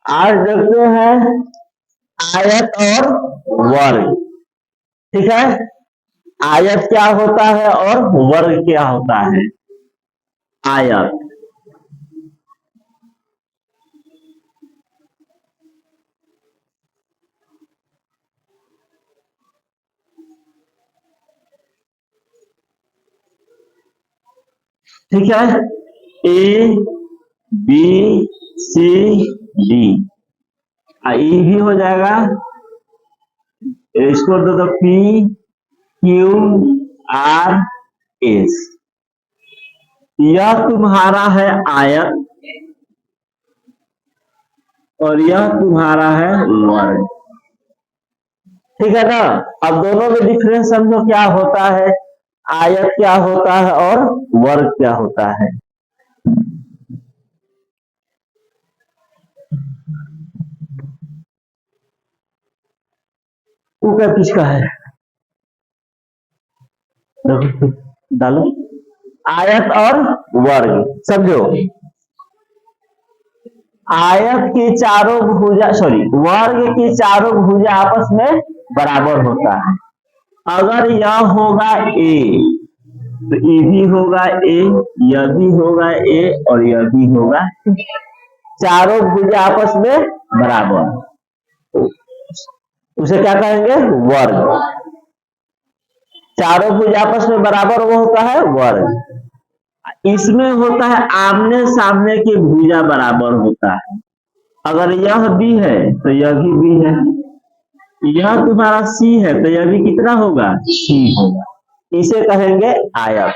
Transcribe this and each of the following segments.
आज देखते हैं आयत और वर्ग। ठीक है, आयत क्या होता है और वर्ग क्या होता है। आयत, ठीक है, ए बी सी डी, ई भी हो जाएगा, इसको दे दो पी क्यू आर एस। यह तुम्हारा है आयत और यह तुम्हारा है वर्ग। ठीक है ना। अब दोनों में डिफरेंस समझो क्या होता है, आयत क्या होता है और वर्ग क्या होता है। वो क्या किसका है, डालो। आयत और वर्ग समझो, आयत की चारों भुजा सॉरी वर्ग की चारों भुजा आपस में बराबर होता है। अगर यह होगा ए तो ये भी होगा ए, यह भी होगा ए और यह भी होगा, चारों भुजा आपस में बराबर, उसे क्या कहेंगे, वर्ग। चारों भुजा आपस में बराबर वो होता है वर्ग। इसमें होता है आमने सामने की भुजा बराबर होता है। अगर यह बी है तो यह भी बी है, यह तुम्हारा सी है तो यह भी कितना होगा, सी होगा। इसे कहेंगे आयत,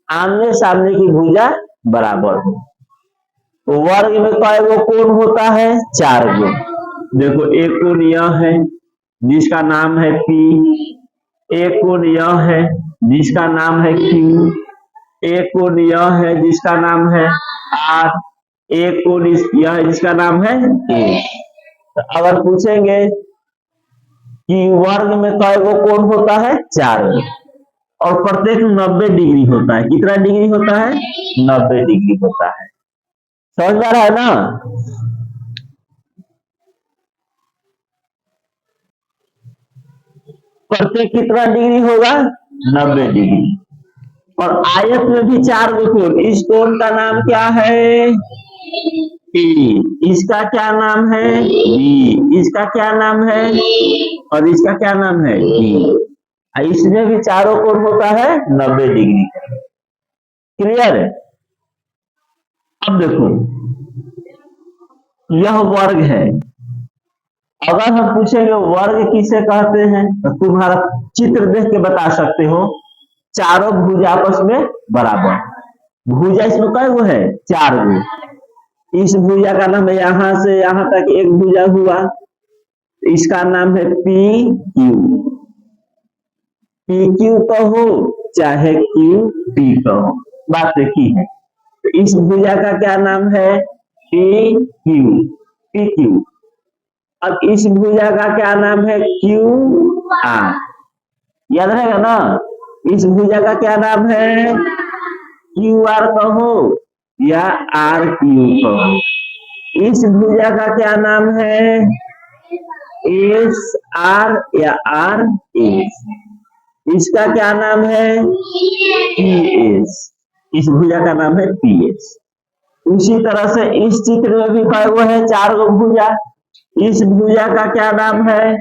आमने सामने की भुजा बराबर हो। वर्ग में कई गो कोण होता है, 4 गो। देखो एक कोण यह है जिसका नाम है पी, एक कोण यह है जिसका नाम है क्यू, एक कोण यह है जिसका नाम है आर, एक कोण यह है जिसका नाम है ए। तो अगर पूछेंगे कि वर्ग में कई गो कोण होता है, 4 गो, और प्रत्येक 90 डिग्री होता है। कितना डिग्री होता है, 90 डिग्री होता है। समझ में आ रहा है ना। प्रत्येक कितना डिग्री होगा, 90 डिग्री। और आयत में भी 4 गो कोण, इस कोण का नाम क्या है, ए, इसका क्या नाम है, बी, इसका क्या नाम है और इसका क्या नाम है, डी। इसमें भी चारों कोण होता है 90 डिग्री। क्लियर है। अब देखो यह वर्ग है, अगर हम पूछेंगे वर्ग किसे कहते हैं तो तुम्हारा चित्र देख के बता सकते हो। चारों भुजा आपस में बराबर, भुजा इसमें कई गो है, 4 गो। इस भुजा का नाम है यहां से यहां तक एक भुजा हुआ, इसका नाम है पी क्यू। पी क्यू कहो चाहे क्यू पी कहो, बात देखी है। तो इस भुजा का क्या नाम है, पी क्यू, पी क्यू। अब इस भुजा का क्या नाम है, क्यू आर, याद रहेगा ना। इस भुजा का क्या नाम है, क्यू आर कहो या आर क्यू कहो। इस भुजा का क्या नाम है, एस आर या आर एस। इसका क्या नाम है, पी एस, इस भुजा का नाम है पी एस। उसी तरह से इस चित्र में भी वो है 4 गो भुजा, इस भुजा का क्या नाम है,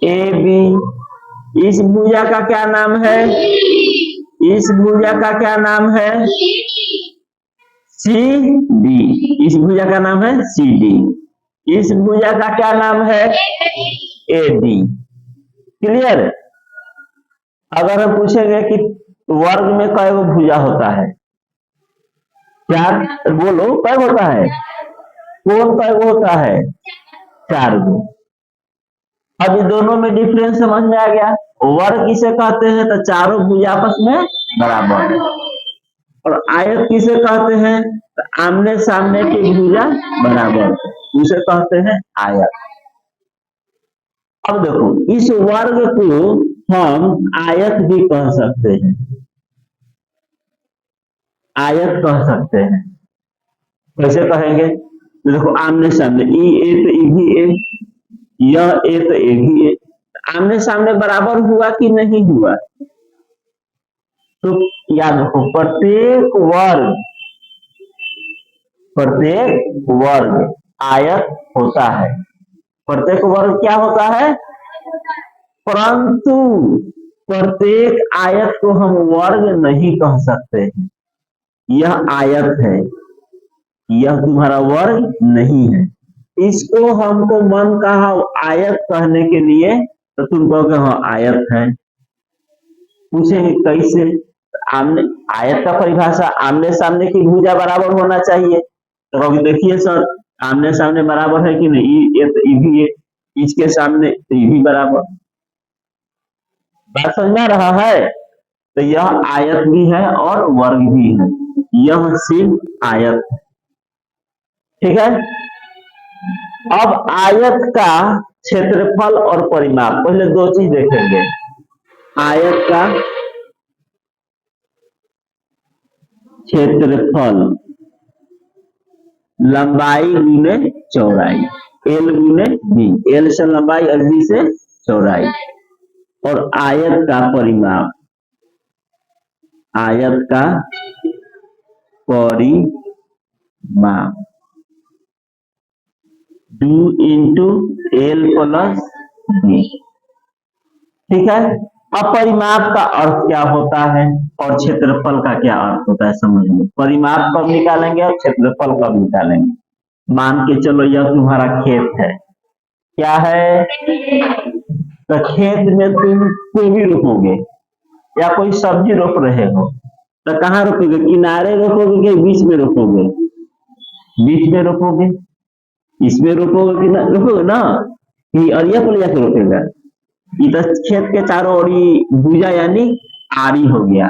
ए बी। इस भुजा का क्या नाम है, इस भुजा का क्या नाम है, सी डी। इस भुजा का नाम है सी डी। इस भुजा का क्या नाम है, ए डी। क्लियर। अगर हम पूछेंगे कि वर्ग में कई गो भुजा होता है, क्या बोलो कई होता है, कोण कई गो होता है, 4 गो। अभी दोनों में डिफरेंस समझ में आ गया। वर्ग किसे कहते हैं तो चारों भुजा आपस में बराबर, और आयत किसे कहते हैं तो आमने सामने की भुजा बराबर, उसे कहते हैं आयत। अब देखो इस वर्ग को हम आयत भी कह सकते हैं, आयत कह सकते हैं। कैसे कहेंगे, तो देखो आमने सामने ई ए तो ई भी ए, यह ए तो ए भी ए, आमने सामने बराबर हुआ कि नहीं हुआ? तो याद रखो प्रत्येक वर्ग आयत होता है। प्रत्येक वर्ग क्या होता है? परंतु प्रत्येक आयत को हम वर्ग नहीं कह सकते हैं। यह आयत है, यह तुम्हारा वर्ग नहीं है। इसको हमको मन कहा आयत कहने के लिए, तो तुम कहोगे हाँ आयत है। पूछेंगे कैसे? आमने आयत का परिभाषा आमने सामने की भुजा बराबर होना चाहिए। तो कहोगे देखिए सर आमने सामने बराबर है कि नहीं? ये तो ई भी है, इसके सामने तो ई भी बराबर। बात समझ में आ रहा है? तो यह आयत भी है और वर्ग भी है, यह सिर्फ आयत है। ठीक है। अब आयत का क्षेत्रफल और परिमाप, पहले दो चीज देखेंगे। आयत का क्षेत्रफल लंबाई गुने चौड़ाई, एल गुने बी, एल से लंबाई और बी से चौड़ाई, और आयत का परिमाप, आयत का परिमाप 2 इंटू एल प्लस बी। ठीक है। अब परिमाप का अर्थ क्या होता है और क्षेत्रफल का क्या अर्थ होता है समझ लो। परिमाप कब निकालेंगे और क्षेत्रफल कब निकालेंगे? मान के चलो यह तुम्हारा खेत है, क्या है? तो खेत में तुम गोभी रोपोगे या कोई सब्जी रोप रहे हो, तो कहाँ रोपोगे? किनारे रोपोगे कि बीच में रोपोगे? बीच में रोपोगे। इसमें रोपोगे कि ना? रोपोगे ना, कि अरिया पलिया के रोपेगा। इधर खेत के चारों ओर भूजा यानी आरी हो गया।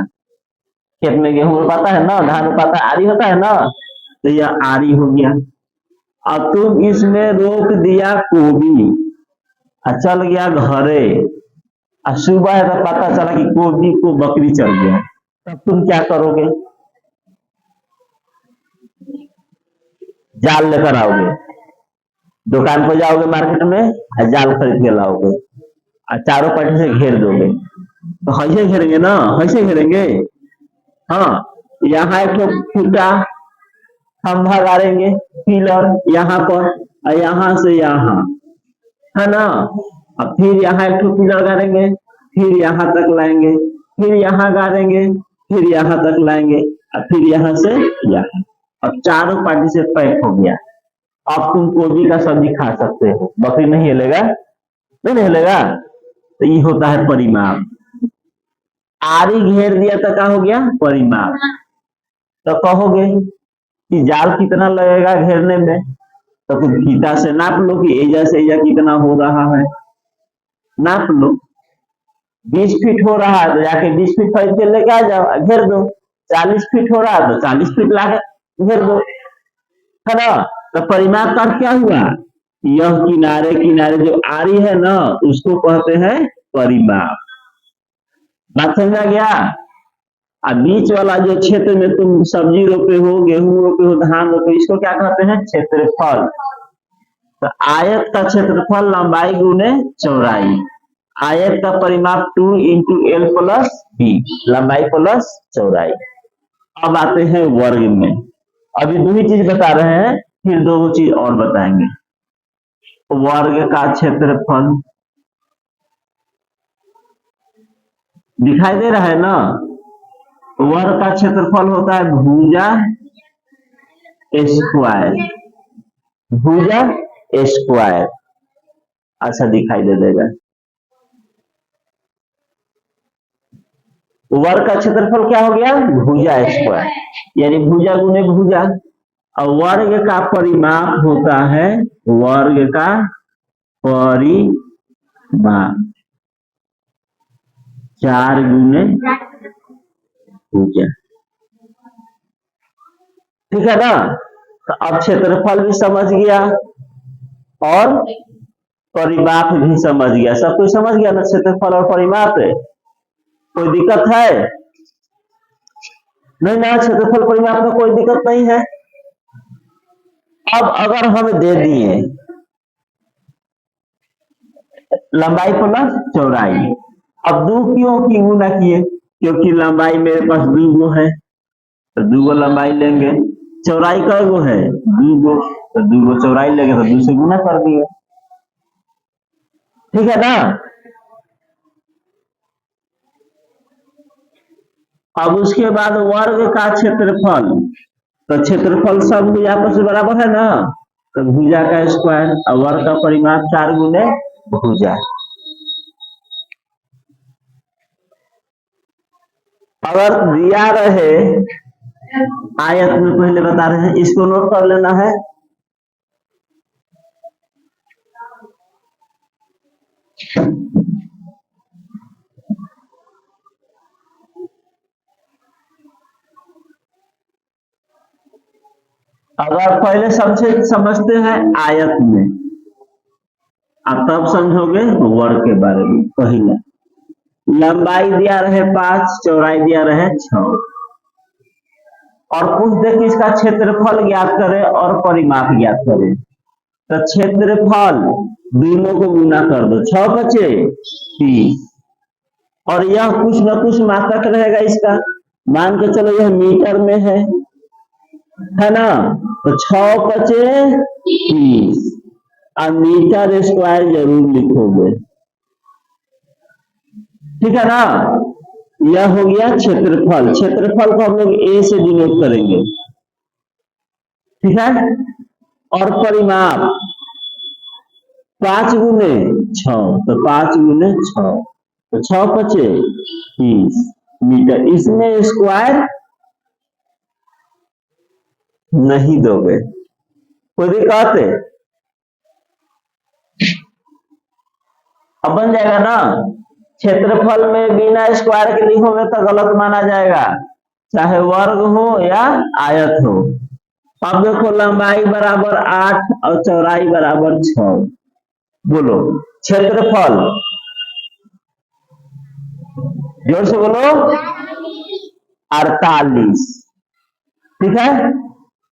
खेत में गेहूं रोपाता है ना, धान रोपाता है, आरी होता है ना, तो यह आरी हो गया। अब तुम इसमें रोक दिया गोभी, चल गया घरे, सुबह है तो पता चला कि गोभी को बकरी चल गया, तब तुम क्या करोगे? जाल लेकर आओगे, दुकान पर जाओगे मार्केट में, जाल खरीद के लाओगे, चारों पट्टी से घेर दोगे। तो ऐसे घेरेंगे ना, ऐसे घेरेंगे। हाँ, यहाँ एक तो फूटा खंभा गाड़ेंगे, पिलर यहाँ पर, और यहाँ से यहाँ, है ना। अब फिर यहाँ एक तो पिलर गाड़ेंगे, फिर यहाँ तक लाएंगे, फिर यहाँ गाड़ेंगे, फिर यहाँ तक लाएंगे, और फिर यहाँ से यहाँ। अब चारों पार्टी से पैक हो गया। अब तुम गोभी का सब्जी खा सकते हो, बकरी नहीं हिलेगा, नहीं हिलेगा। तो ये होता है परिमाप। आरी घेर दिया तो क्या हो गया? परिमाप। तो कहोगे कि जाल कितना लगेगा घेरने में, तो कुछ फीता से नाप लो कि एजा से एजा कितना हो रहा है, नाप लो। 20 फीट हो रहा है तो जाके 20 फीट खरीद के लेके आ जाओ, घेर दो। 40 फीट हो रहा है तो 40 फीट लाके घेर दो, है ना। तो परिमाप का क्या हुआ? यह किनारे किनारे जो आरी है ना, उसको कहते हैं परिमाप। बात समझ आ गया? और बीच वाला जो क्षेत्र में तुम सब्जी रोपे हो, गेहूं रोपे हो, धान रोपे हो, इसको क्या कहते हैं? क्षेत्रफल। तो आयत का क्षेत्रफल लंबाई गुने चौड़ाई, आयत का परिमाप 2 इंटू एल प्लस बी, लंबाई प्लस चौड़ाई। अब आते हैं वर्ग में। अभी दो ही चीज बता रहे हैं, फिर दो चीज और बताएंगे। वर्ग का क्षेत्रफल दिखाई दे रहा है ना। वर्ग का क्षेत्रफल होता है भुजा स्क्वायर, भुजा स्क्वायर। अच्छा दिखाई दे देगा। वर्ग का क्षेत्रफल क्या हो गया? भुजा स्क्वायर, यानी भुजा गुने भुजा। और वर्ग का परिमाप होता है, वर्ग का परिमाप 4 गुने भुजा। ठीक है ना। तो अब क्षेत्रफल भी समझ गया और परिमाप भी समझ गया, सब कुछ समझ गया ना, क्षेत्रफल और परिमाप। कोई दिक्कत है? नहीं ना, क्षेत्रफल परिमाप में कोई दिक्कत नहीं है। अब अगर हम दे दिए लंबाई प्लस चौड़ाई, अब दो क्यों की गुना किए, क्योंकि लंबाई मेरे पास दो गो है तो दो गो लंबाई लेंगे, चौड़ाई कै गो है दो गो, तो दो गो चौड़ाई लेंगे तो दो से गुना कर दिए, ठीक है ना। अब उसके बाद वर्ग का क्षेत्रफल, तो क्षेत्रफल सब भुजा आपस में बराबर है ना, तो भुजा का स्क्वायर और वर्ग का परिमाप 4 गुने भुजा। अगर दिया रहे आयत में, पहले बता रहे हैं, इसको नोट कर लेना है। अगर पहले सबसे समझते हैं आयत में, आप तब समझोगे वर्ग के बारे में। पहले लंबाई दिया रहे 5, चौड़ाई दिया रहे 6 और पूछ दे कि इसका क्षेत्रफल ज्ञात करें और परिमाप ज्ञात करें, तो क्षेत्रफल दोनों को गुना कर दो, 6 बचे 30 और यह कुछ न कुछ मात्रक रहेगा इसका, मान के चलो यह मीटर में है ना, तो 6 बचे 30 और मीटर स्क्वायर जरूर लिखोगे, ठीक है ना। यह हो गया क्षेत्रफल, क्षेत्रफल को हम लोग ए से डिनोट करेंगे, ठीक है। और परिमाप 5 गुने 6, तो 5 गुने 6, तो 6 बचे 30 मीटर। इसमें स्क्वायर नहीं दोगे, कोई दिक्कत है? अब बन जाएगा ना। क्षेत्रफल में बिना स्क्वायर के लिखोगे तो गलत माना जाएगा, चाहे वर्ग हो या आयत हो। अब देखो लंबाई बराबर 8 और चौड़ाई बराबर 6, बोलो क्षेत्रफल, जोर से बोलो 48, ठीक है।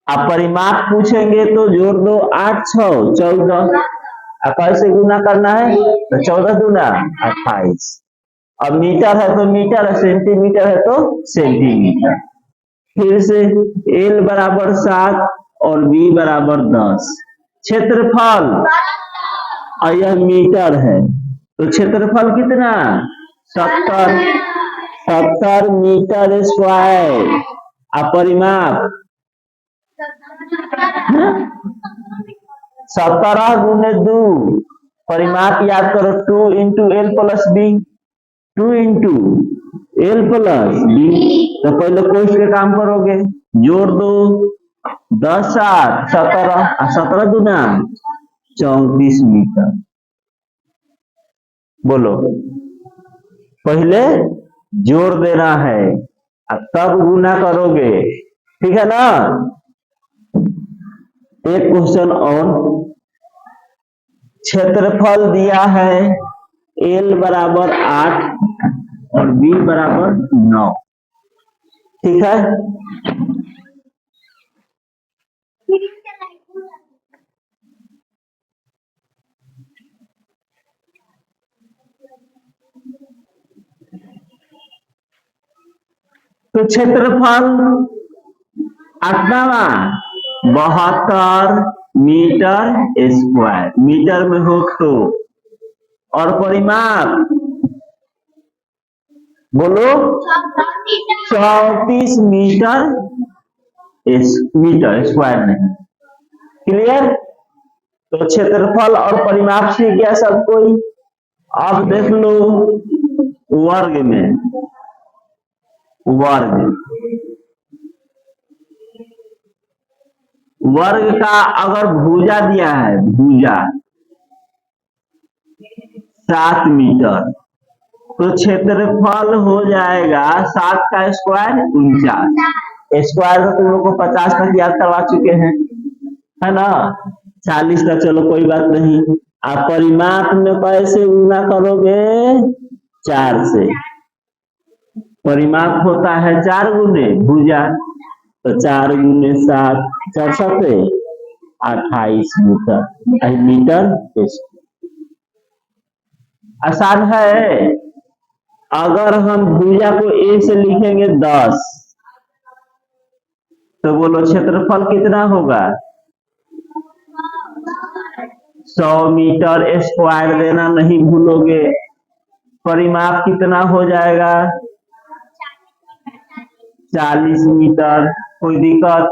अब परिमाप पूछेंगे तो जोड़ दो, 8 6 14, कैसे गुना करना है, तो 14 दूना 28। अब मीटर है तो मीटर है, सेंटीमीटर है तो सेंटीमीटर। फिर से एल बराबर 7 और बी बराबर 10, क्षेत्रफल और यह मीटर है तो क्षेत्रफल कितना 70 मीटर स्क्वायर। परिमाप 17 गुने 2, परिमाप याद करो 2 into l plus b, 2 into l plus b. तो पहले कोष्ठ के काम करोगे, जोड़ दो 10 7 17, 17 गुना 34 मीटर। बोलो पहले जोड़ देना है अब तब गुना करोगे, ठीक है ना। एक क्वेश्चन और, क्षेत्रफल दिया है एल बराबर 8 और बी बराबर 9, ठीक है। तो क्षेत्रफल 8वां 72 मीटर स्क्वायर, मीटर में हो तो, और परिमाप बोलो 34 मीटर स्क्वायर नहीं, क्लियर। तो क्षेत्रफल और परिमाप से गया सब कोई। अब देख लो वर्ग में, वर्ग का अगर भुजा दिया है, भुजा 7 मीटर, तो क्षेत्रफल हो जाएगा 7 का स्क्वायर 49, स्क्वायर तो तुम लोग को 50 तक याद करवा चुके हैं, है ना। 40 तक चलो कोई बात नहीं। आप परिमाप में कैसे गुना करोगे, 4 से। परिमाप होता है 4 गुने भुजा, तो 4 गुने 7 4 7 28 मीटर, मीटर आसान है। अगर हम भुजा को ए से लिखेंगे 10, तो बोलो क्षेत्रफल कितना होगा? 100 मीटर स्क्वायर देना नहीं भूलोगे। परिमाप कितना हो जाएगा? 40 मीटर। कोई दिक्कत?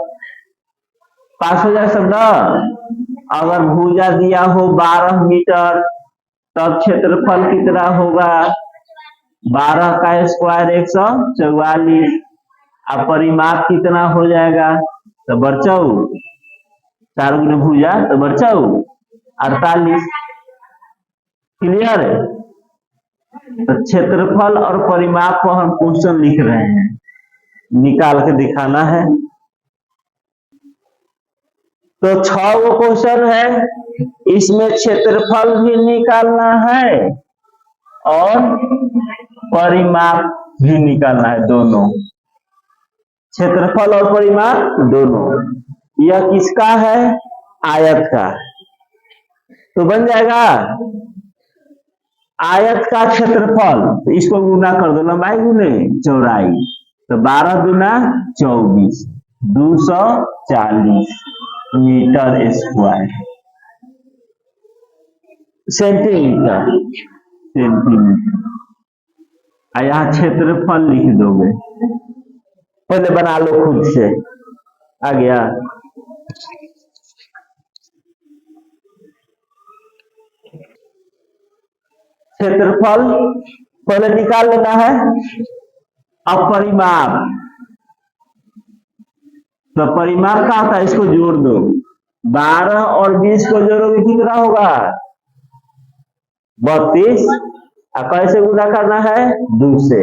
पास हो जाए समझा। अगर भुजा दिया हो 12 मीटर, तब क्षेत्रफल कितना होगा? 12 का स्क्वायर 144। अब परिमाप कितना हो जाएगा? तो बरचऊ 4 गुना भुजा तो बरचऊ 48। क्लियर है? तो क्षेत्रफल और परिमाप को हम क्वेश्चन लिख रहे हैं, निकाल के दिखाना है। तो 6 वो क्वेश्चन है, इसमें क्षेत्रफल भी निकालना है और परिमाप भी निकालना है, दोनों। क्षेत्रफल और परिमाप दोनों। यह किसका है? आयत का। तो बन जाएगा आयत का क्षेत्रफल, तो इसको गुना कर दो, लंबाई गुने चौड़ाई, तो 12 दूना 24, 240 मीटर स्क्वायर। सेंटीमीटर, यहाँ क्षेत्रफल लिख दोगे। पहले बना लो खुद से। आ गया? क्षेत्रफल पहले निकाल लेना है। अब परिमाप, तो परिमाप क्या होता है? इसको जोड़ दो। 12 और 20 को जोड़ोगे कितना होगा? 32। कैसे गुना करना है? 2 से,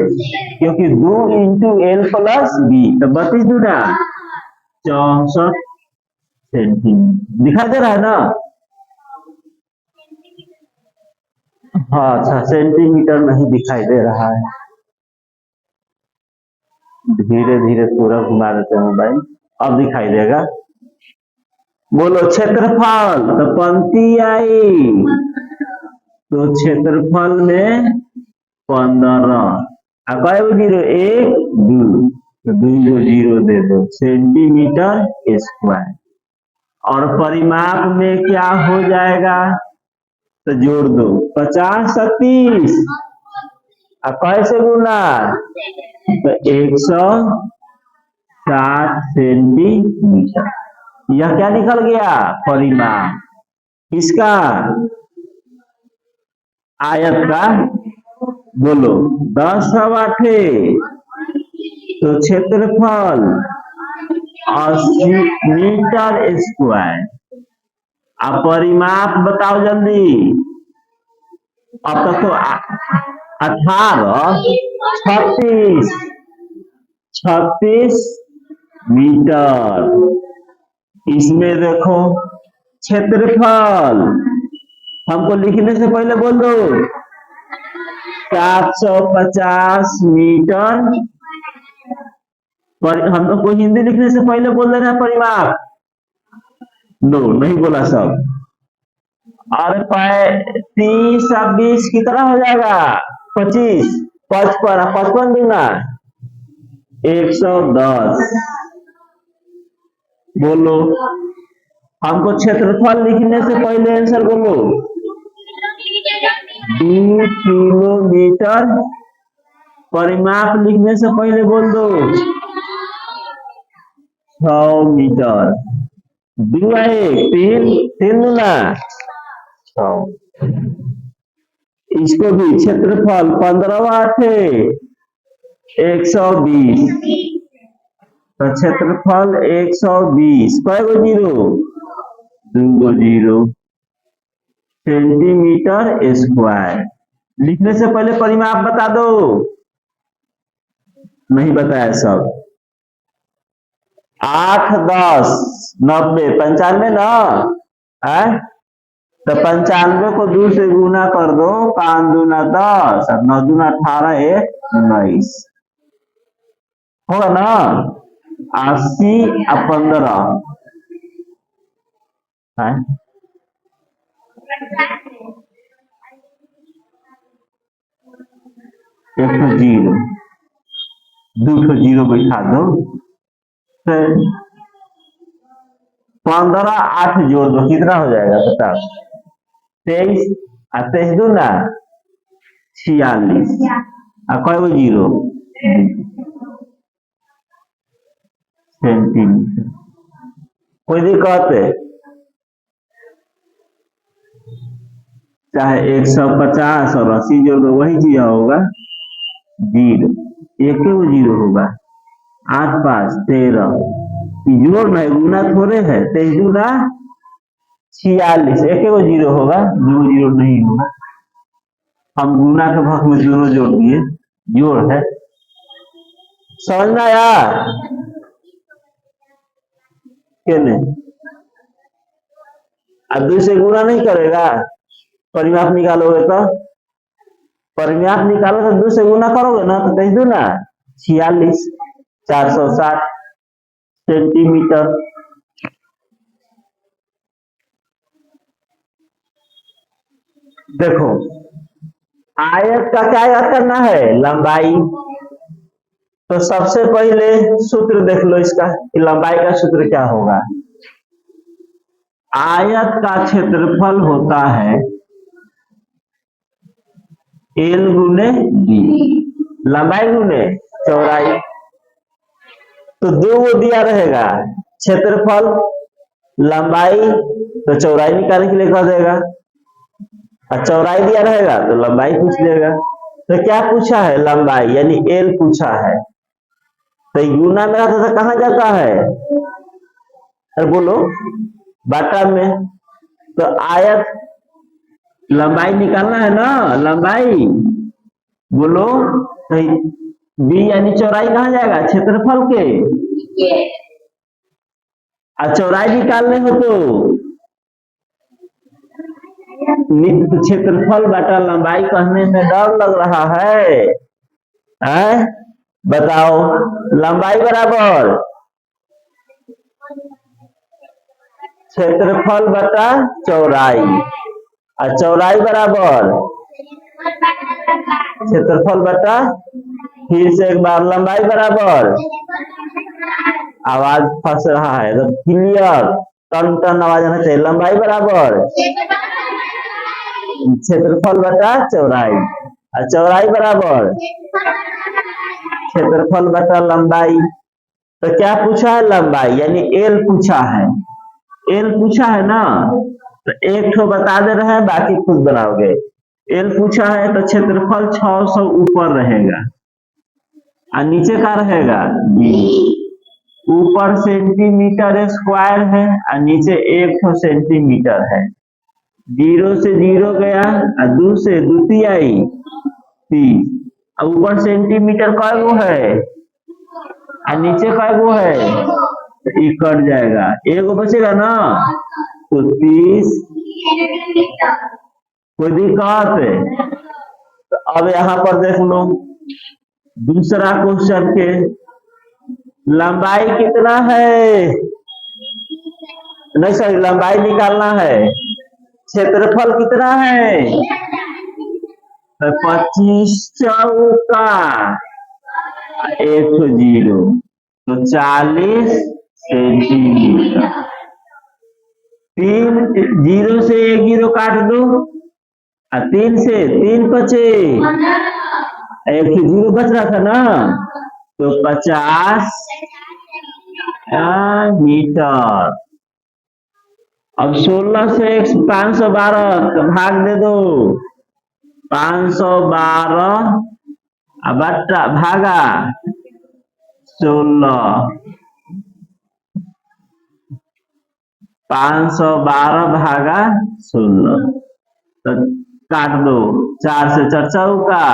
क्योंकि 2 इंटू एल प्लस बी, तो 32 दूना 64 सेंटीमीटर। दिखाई दे रहा है ना? हाँ अच्छा, सेंटीमीटर नहीं दिखाई दे रहा है। धीरे धीरे पूरा घुमा देते हैं मोबाइल, अब दिखाई देगा। बोलो क्षेत्रफल, तो पंक्ति आई, तो क्षेत्रफल में 15। कई गो जीरो? 1 2, तो 2 गो जीरो दे दो, सेंटीमीटर स्क्वायर। और परिमाप में क्या हो जाएगा? तो जोड़ दो, 50 30, कैसे गुना? तो 160 सेंटीमीटर। यह क्या निकल गया? परिमाप। किसका? आयत का। बोलो 10 8, तो क्षेत्रफल 80 मीटर स्क्वायर। अब परिमाप बताओ जल्दी। अब तक तो 18 36 मीटर। इसमें देखो क्षेत्रफल, हमको लिखने से पहले बोल दो 750 मीटर। हम लोग को हिंदी लिखने से पहले बोल देना परिमाप। नो, नहीं बोला सब। और 30 और 20 कितना हो जाएगा? 25, 55 दूना 110। बोलो, हमको क्षेत्रफल लिखने से पहले आंसर बोलो। 2 किलोमीटर। परिमाप लिखने से पहले बोल दो 6 मीटर। 2 1 3 दूना 6। इसको भी क्षेत्रफल 15 8 120, तो क्षेत्रफल 120। कई गो जीरो? 2 गो जीरो, सेंटीमीटर स्क्वायर। लिखने से पहले परिमाप बता दो। नहीं बताया सब। 8 10 90 95 ना है? तो 95 को 2 से गुना कर दो, 5 दूना 10 और 9 दूना 18 1 19 होगा ना? 80 और 15 है। एक तो जीरो, दो तो जीरो बैठा दो, फिर 15 8 जोड़ दो, कितना हो जाएगा बताओ? 23 और 23 दूना 46 और कई गो जीरो? सेंटीमीटर। कोई दिक्कत है? चाहे 150 और 80 जोड़ दो वही चीज होगा, जीरो, एक ही वो जीरो होगा। 8 5 13, जोड़ नहीं गुना थोड़े है, 23 दूना 46, एक ही वो जीरो होगा, दो जीरो नहीं होगा। हम गुना के भाग में दोनों जोड़ दिए, जोड़ है। समझ में आया कि नहीं? अब 2 से गुना नहीं करेगा, परिमाप निकालोगे तो, परिमाप निकालो तो 2 से गुना करोगे ना, तो 23 दूना 46, 460 सेंटीमीटर। देखो आयत का क्या याद करना है? लंबाई। तो सबसे पहले सूत्र देख लो इसका, लंबाई का सूत्र क्या होगा? आयत का क्षेत्रफल होता है एल गुने बी, लंबाई गुने चौड़ाई। तो दो वो दिया रहेगा, क्षेत्रफल लंबाई, तो चौड़ाई निकालने के लिए कह देगा, और चौड़ाई दिया रहेगा तो लंबाई पूछ लेगा। तो क्या पूछा है? लंबाई, यानी एल पूछा है। तो गुना में रहता था, कहाँ जाता है? अरे बोलो, बाटा में। तो आयत, लंबाई निकालना है ना, लंबाई बोलो, तो बी यानी चौड़ाई कहाँ जाएगा? क्षेत्रफल के। और चौड़ाई निकालने हो तो क्षेत्रफल बटा लंबाई कहने में डर लग रहा है? बताओ, लंबाई बराबर क्षेत्रफल बटा चौड़ाई, और चौड़ाई बराबर क्षेत्रफल बटा, फिर से एक बार लंबाई बराबर, आवाज फंस रहा है तो क्लियर टन टन आवाज आना चाहिए। लंबाई बराबर क्षेत्रफल बटा चौड़ाई, और चौड़ाई बराबर क्षेत्रफल बटा लंबाई। तो क्या पूछा है? लंबाई, यानी एल पूछा है। एल पूछा है ना, तो एक ठो बता दे रहे हैं, बाकी खुद बनाओगे। एल पूछा है तो क्षेत्रफल 600 ऊपर रहेगा, और नीचे का रहेगा बी। ऊपर सेंटीमीटर स्क्वायर है और नीचे 1 सेंटीमीटर है। 0 से 0 गया और 2 से दूती आई 30, और ऊपर सेंटीमीटर कय गो है और नीचे कय गो है, तो ये कट जाएगा, एगो बचेगा ना, तो 30। कोई दिक्कत है? तो अब यहाँ पर देख लो दूसरा क्वेश्चन के, लंबाई कितना है? नहीं सॉरी, लंबाई निकालना है। क्षेत्रफल कितना है? 25 चौका 1 0, तो 40 सेंटीमीटर। 3 0 से 1 0 काट दो, और 3 से 3 बचे, 1 0 बच रहा था ना, तो 50 मीटर। अब 16 से 512 तो भाग दे दो, 512 बट्टा भागा 16, 512 भागा 16, तो काट दो, 4 से 4 चौका,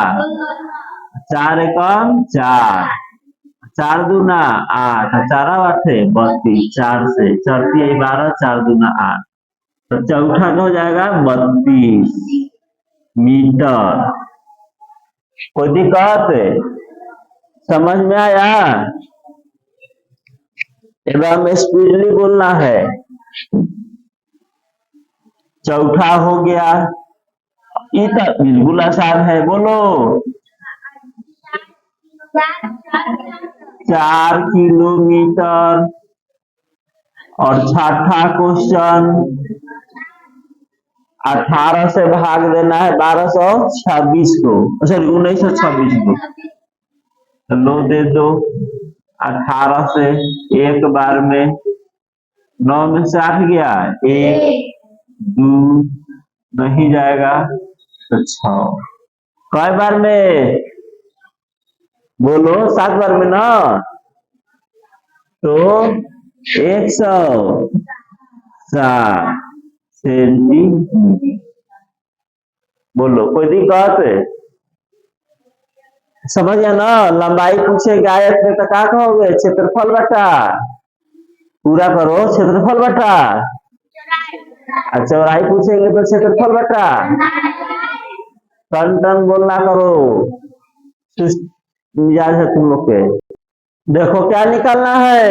4 एकम 4, 4 दूना 8, 4 8 32, 4 से 4 12, 4 दूना 8, तो चौथा हो जाएगा 32 मीटर। कोई दिक्कत? समझ में आया? एकदम स्पीडली बोलना है। चौथा हो गया, ये तो बिल्कुल आसान है, बोलो। 4 किलोमीटर। और छठा क्वेश्चन, 18 से भाग देना है 1226 को, सॉरी 1926 को। लो दे दो, 18 से एक बार में 9 में से 8 गया, 1 2 नहीं जाएगा तो 6। कई बार में बोलो, 7 बार में ना, तो 107 सेंटीमीटर। बोलो, कोई दिक्कत? समझ गया ना? लंबाई पूछेगा आयत में तो क्या कहोगे? क्षेत्रफल बटा, पूरा करो, क्षेत्रफल बटा। और चौड़ाई पूछेंगे तो क्षेत्रफल बटा। टन टन बोलना करो, मिजाज है तुम लोग के। देखो क्या निकालना है,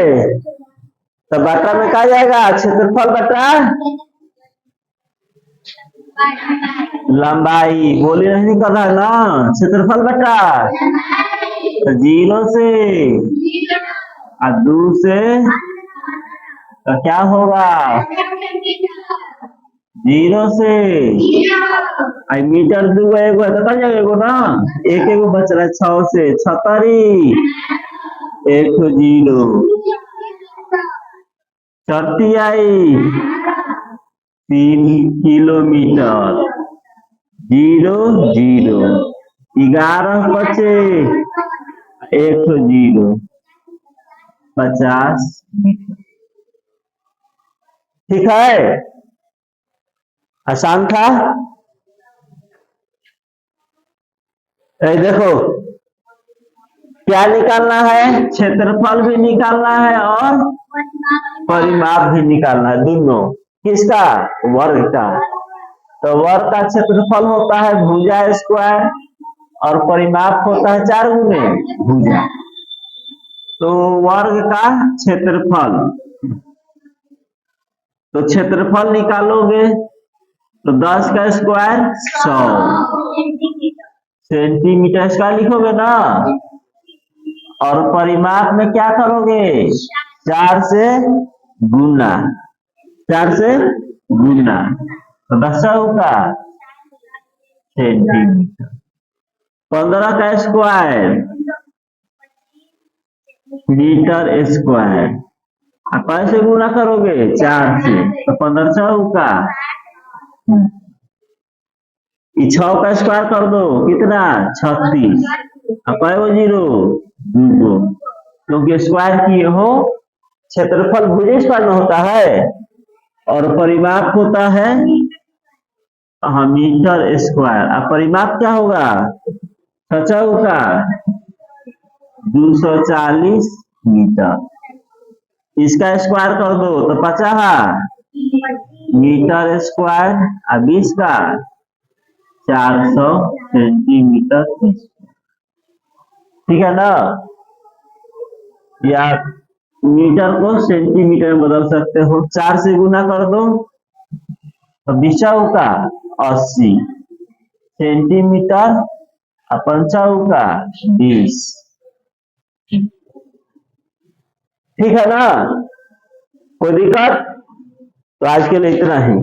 तो बटा में क्या जाएगा? क्षेत्रफल बटा लंबाई। बोली नहीं कर रहा है ना? क्षेत्रफल बटा, तो 0 से और 2 से तो क्या होगा? 0 से मीटर 2 एगो है तो कर जाएगा ना, एक एगो बच रहा है। 6 से 76, 1 0 चौथी आई 3 किलोमीटर, 0 0 11 बचे, 1 0 50 मीटर। ठीक है, आसान था। देखो क्या निकालना है, क्षेत्रफल भी निकालना है और परिमाप भी निकालना है, दोनों। किसका? वर्ग का। तो वर्ग का क्षेत्रफल होता है भुजा स्क्वायर और परिमाप होता है 4 गुने भुजा। तो वर्ग का क्षेत्रफल, तो क्षेत्रफल निकालोगे तो 10 का स्क्वायर 100 सेंटीमीटर स्क्वायर लिखोगे ना। और परिमाप में क्या करोगे? 4 से गुना, 4 से गुना, तो 10 का सेंटीमीटर। 15 का स्क्वायर मीटर स्क्वायर, कैसे गुना करोगे? 4 से, तो 15 का 6 का स्क्वायर कर दो, कितना? 36। अब 0 2, क्योंकि स्क्वायर किए हो। क्षेत्रफल भुजा स्क्वायर में होता है और परिमाप होता है मीटर स्क्वायर। अब परिमाप क्या होगा? 6 का 240 मीटर, इसका स्क्वायर कर दो तो 50 मीटर स्क्वायर, और 20 का 400 सेंटीमीटर। ठीक है ना? या मीटर को सेंटीमीटर में बदल सकते हो। 4 से गुना कर दो तो 20 का 80 सेंटीमीटर, और 5 का 20। ठीक है ना? कोई दिक्कत? तो आज के लिए इतना ही।